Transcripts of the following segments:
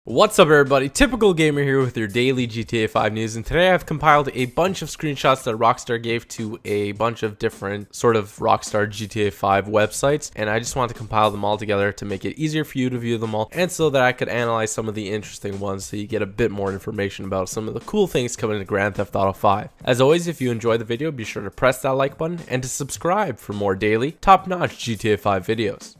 What's up everybody, Typical Gamer here with your daily GTA 5 news, and today I've compiled a bunch of screenshots that Rockstar gave to a bunch of different sort of Rockstar GTA 5 websites, and I just want to compile them all together to make it easier for you to view them all, and so that I could analyze some of the interesting ones so you get a bit more information about some of the cool things coming to Grand Theft Auto 5. As always, if you enjoyed the video, be sure to press that like button and to subscribe for more daily, top-notch GTA 5 videos.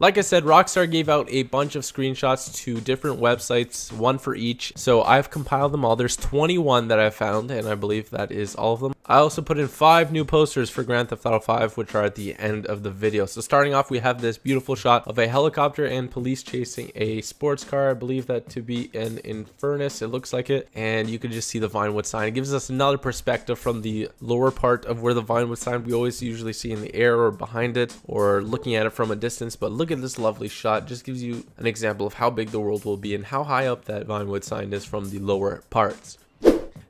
Like I said, Rockstar gave out a bunch of screenshots to different websites, one for each, so I've compiled them all. There's 21 that I found, and I believe that is all of them. I also put in 5 new posters for Grand Theft Auto 5, which are at the end of the video. So starting off, we have this beautiful shot of a helicopter and police chasing a sports car. I believe that to be an Infernus, it looks like it, and you can just see the Vinewood sign. It gives us another perspective from the lower part of where the Vinewood sign we always usually see in the air or behind it or looking at it from a distance, but look at this lovely shot. Just gives you an example of how big the world will be and how high up that Vinewood sign is from the lower parts.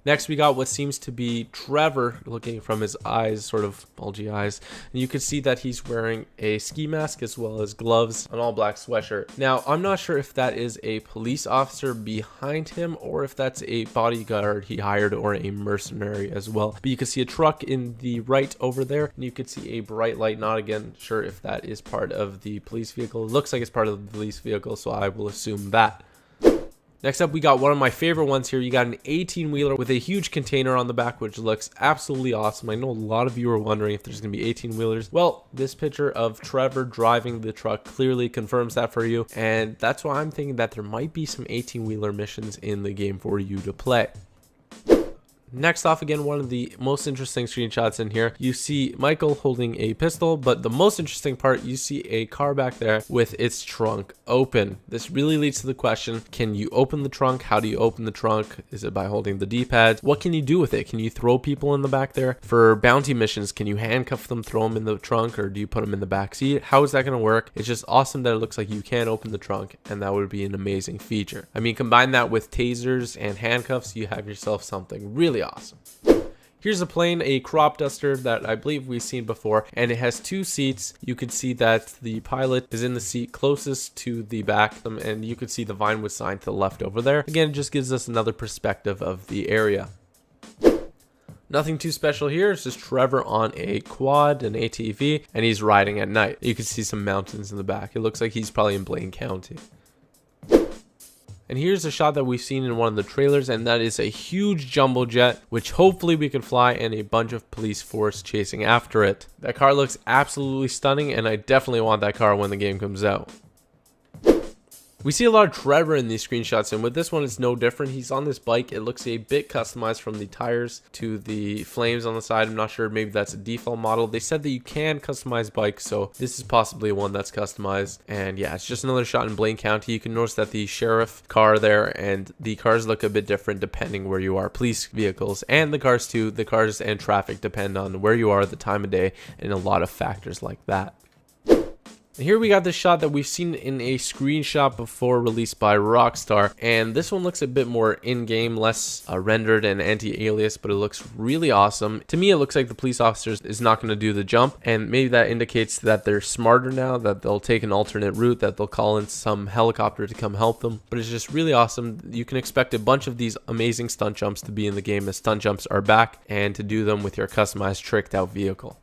Next, we got what seems to be Trevor looking from his eyes, sort of bulgy eyes. And you can see that he's wearing a ski mask as well as gloves, an all black sweatshirt. Now, I'm not sure if that is a police officer behind him or if that's a bodyguard he hired or a mercenary as well. But you can see a truck in the right over there, and you can see a bright light. Not again sure if that is part of the police vehicle. It looks like it's part of the police vehicle, so I will assume that. Next up, we got one of my favorite ones here. You got an 18-wheeler with a huge container on the back, which looks absolutely awesome. I know a lot of you are wondering if there's going to be 18-wheelers. Well, this picture of Trevor driving the truck clearly confirms that for you, and that's why I'm thinking that there might be some 18-wheeler missions in the game for you to play. Next off, again, one of the most interesting screenshots in here. You see Michael holding a pistol, but the most interesting part, you see a car back there with its trunk open. This really leads to the question, can you open the trunk? How do you open the trunk? Is it by holding the D-pads? What can you do with it? Can you throw people in the back there? For bounty missions, can you handcuff them, throw them in the trunk, or do you put them in the back seat? How is that going to work? It's just awesome that it looks like you can open the trunk, and that would be an amazing feature. I mean, combine that with tasers and handcuffs, you have yourself something really awesome. Here's a plane, a crop duster that I believe we've seen before, and it has 2 seats. You can see that the pilot is in the seat closest to the back, and you can see the Vinewood sign to the left over there. Again, it just gives us another perspective of the area. Nothing too special here. It's just Trevor on a quad, an ATV, and he's riding at night. You can see some mountains in the back. It looks like he's probably in Blaine County. And here's a shot that we've seen in one of the trailers, and that is a huge jumbo jet, which hopefully we can fly, and a bunch of police force chasing after it. That car looks absolutely stunning, and I definitely want that car when the game comes out. We see a lot of Trevor in these screenshots, and with this one it's no different. He's on this bike. It looks a bit customized from the tires to the flames on the side. I'm not sure, maybe that's a default model. They said that you can customize bikes, so this is possibly one that's customized. And yeah, it's just another shot in Blaine County. You can notice that the sheriff car there and the cars look a bit different depending where you are. Police vehicles and the cars too. The cars and traffic depend on where you are, the time of day, and a lot of factors like that. And here we got this shot that we've seen in a screenshot before released by Rockstar, and this one looks a bit more in-game, less rendered and anti-alias, but it looks really awesome. To me, it looks like the police officer is not going to do the jump, and maybe that indicates that they're smarter now, that they'll take an alternate route, that they'll call in some helicopter to come help them. But it's just really awesome. You can expect a bunch of these amazing stunt jumps to be in the game, as stunt jumps are back, and to do them with your customized tricked out vehicle.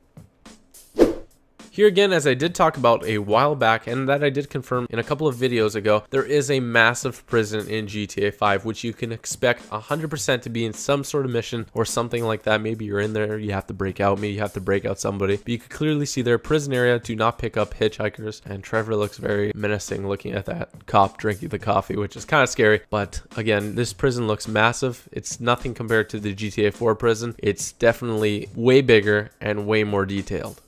Here again, as I did talk about a while back, and that I did confirm in a couple of videos ago, there is a massive prison in GTA 5, which you can expect 100% to be in some sort of mission or something like that. Maybe you're in there, you have to break out, maybe you have to break out somebody. But you can clearly see their prison area. Do not pick up hitchhikers. And Trevor looks very menacing looking at that cop drinking the coffee, which is kind of scary. But again, this prison looks massive. It's nothing compared to the GTA 4 prison. It's definitely way bigger and way more detailed.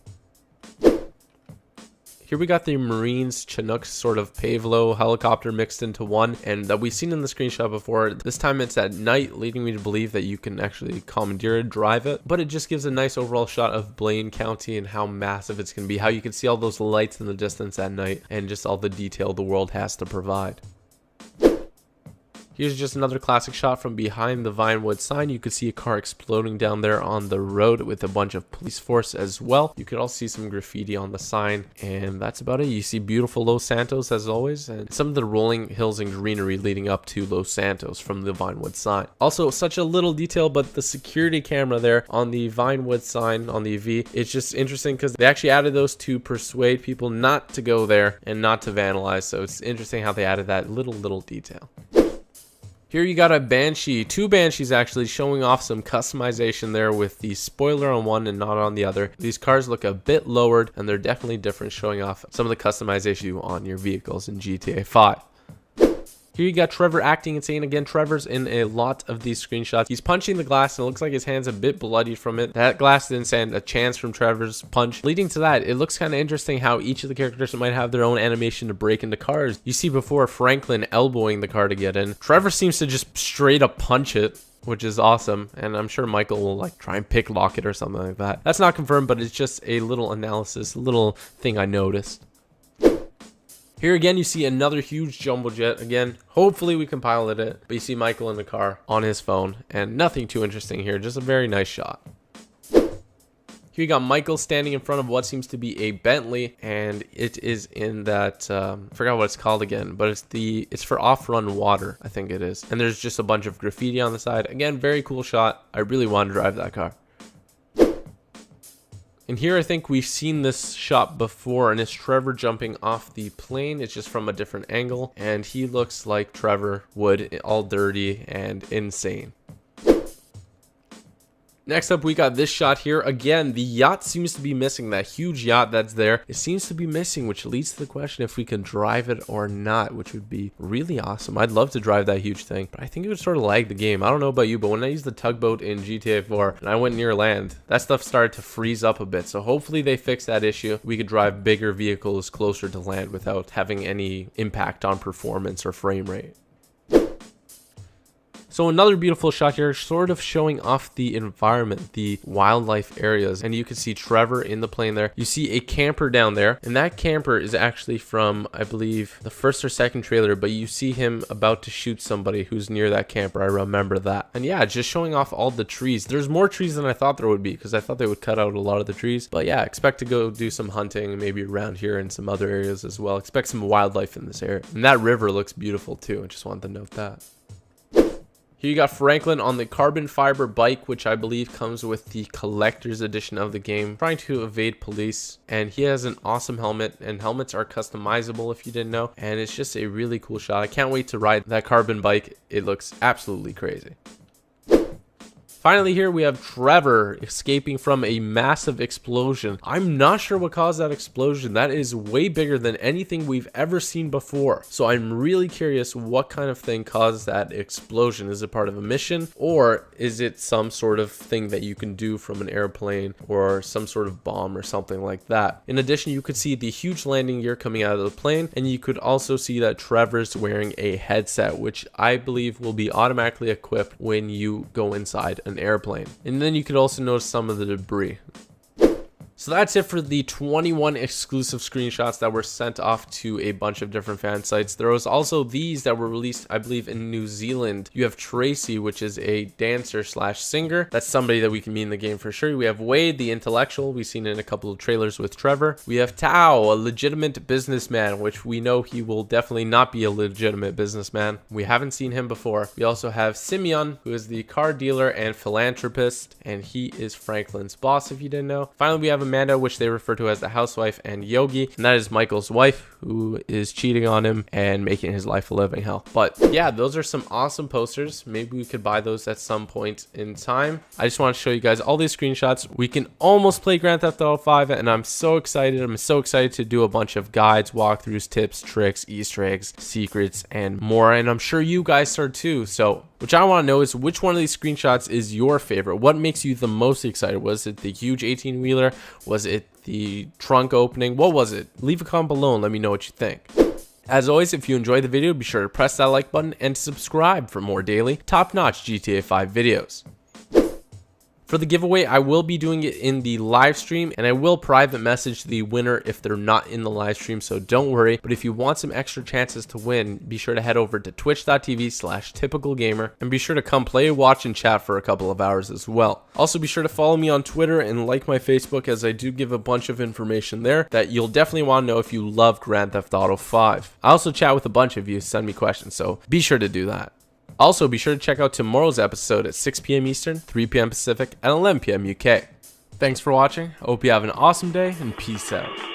Here we got the Marines Chinook sort of Pavlo helicopter mixed into one, and that we've seen in the screenshot before. This time it's at night, leading me to believe that you can actually commandeer it, drive it, but it just gives a nice overall shot of Blaine County and how massive it's going to be, how you can see all those lights in the distance at night, and just all the detail the world has to provide. Here's just another classic shot from behind the Vinewood sign. You could see a car exploding down there on the road with a bunch of police force as well. You could also see some graffiti on the sign, and that's about it. You see beautiful Los Santos as always, and some of the rolling hills and greenery leading up to Los Santos from the Vinewood sign. Also, such a little detail, but the security camera there on the Vinewood sign on the V, it's just interesting because they actually added those to persuade people not to go there and not to vandalize. So it's interesting how they added that little detail. Here you got a Banshee, two Banshees actually, showing off some customization there with the spoiler on one and not on the other. These cars look a bit lowered and they're definitely different, showing off some of the customization on your vehicles in GTA 5. Here you got Trevor acting insane. Again, Trevor's in a lot of these screenshots. He's punching the glass and it looks like his hand's a bit bloodied from it. That glass didn't stand a chance from Trevor's punch. Leading to that, it looks kind of interesting how each of the characters might have their own animation to break into cars. You see before Franklin elbowing the car to get in. Trevor seems to just straight up punch it, which is awesome, and I'm sure Michael will like try and pick lock it or something like that. That's not confirmed, but it's just a little analysis, a little thing I noticed. Here again, you see another huge jumbo jet. Again, hopefully we can pilot it, but you see Michael in the car on his phone, and nothing too interesting here, just a very nice shot. Here you got Michael standing in front of what seems to be a Bentley, and it is in that, I forgot what it's called again, but it's for off-run water, I think it is. And there's just a bunch of graffiti on the side. Again, very cool shot. I really want to drive that car. And here I think we've seen this shot before, and it's Trevor jumping off the plane. It's just from a different angle, and he looks like Trevor would, all dirty and insane. Next up, we got this shot here. Again, the yacht seems to be missing. That huge yacht that's there, it seems to be missing, which leads to the question if we can drive it or not, which would be really awesome. I'd love to drive that huge thing, but I think it would sort of lag the game. I don't know about you, but when I used the tugboat in GTA 4 and I went near land, that stuff started to freeze up a bit. So hopefully they fix that issue. We could drive bigger vehicles closer to land without having any impact on performance or frame rate. So another beautiful shot here, sort of showing off the environment, the wildlife areas. And you can see Trevor in the plane there. You see a camper down there, and that camper is actually from, I believe, the first or second trailer, but you see him about to shoot somebody who's near that camper. I remember that. And yeah, just showing off all the trees. There's more trees than I thought there would be, because I thought they would cut out a lot of the trees. But yeah, expect to go do some hunting, maybe around here and some other areas as well. Expect some wildlife in this area. And that river looks beautiful too. I just wanted to note that. Here you got Franklin on the carbon fiber bike, which I believe comes with the collector's edition of the game, trying to evade police. And he has an awesome helmet, and helmets are customizable if you didn't know. And it's just a really cool shot. I can't wait to ride that carbon bike. It looks absolutely crazy. Finally, here we have Trevor escaping from a massive explosion. I'm not sure what caused that explosion. That is way bigger than anything we've ever seen before. So I'm really curious what kind of thing caused that explosion. Is it part of a mission, or is it some sort of thing that you can do from an airplane, or some sort of bomb or something like that? In addition, you could see the huge landing gear coming out of the plane, and you could also see that Trevor's wearing a headset, which I believe will be automatically equipped when you go inside an airplane. And then you could also notice some of the debris. So that's it for the 21 exclusive screenshots that were sent off to a bunch of different fan sites. There was also these that were released, I believe, in New Zealand. You have Tracy, which is a dancer slash singer. That's somebody that we can meet in the game for sure. We have Wade, the intellectual. We've seen in a couple of trailers with Trevor. We have Tao, a legitimate businessman, which we know he will definitely not be a legitimate businessman. We haven't seen him before. We also have Simeon, who is the car dealer and philanthropist, and he is Franklin's boss, if you didn't know. Finally, we have Amanda, which they refer to as the housewife, and Yogi, and that is Michael's wife, who is cheating on him and making his life a living hell. But yeah, those are some awesome posters. Maybe we could buy those at some point in time. I just want to show you guys all these screenshots. We can almost play Grand Theft Auto 5, and I'm so excited. I'm so excited to do a bunch of guides, walkthroughs, tips, tricks, Easter eggs, secrets, and more. And I'm sure you guys are too. So what I want to know is, which one of these screenshots is your favorite? What makes you the most excited? Was it the huge 18-wheeler? Was it the trunk opening? What was it? Leave a comment below and let me know what you think. As always, if you enjoyed the video, be sure to press that like button and subscribe for more daily, top-notch GTA 5 videos. For the giveaway, I will be doing it in the live stream, and I will private message the winner if they're not in the live stream, so don't worry. But if you want some extra chances to win, be sure to head over to twitch.tv/typicalgamer and be sure to come play, watch, and chat for a couple of hours as well. Also, be sure to follow me on Twitter and like my Facebook, as I do give a bunch of information there that you'll definitely want to know if you love Grand Theft Auto 5. I also chat with a bunch of you, send me questions, so be sure to do that. Also, be sure to check out tomorrow's episode at 6 p.m. Eastern, 3 p.m. Pacific, and 11 p.m. UK. Thanks for watching. I hope you have an awesome day, and peace out.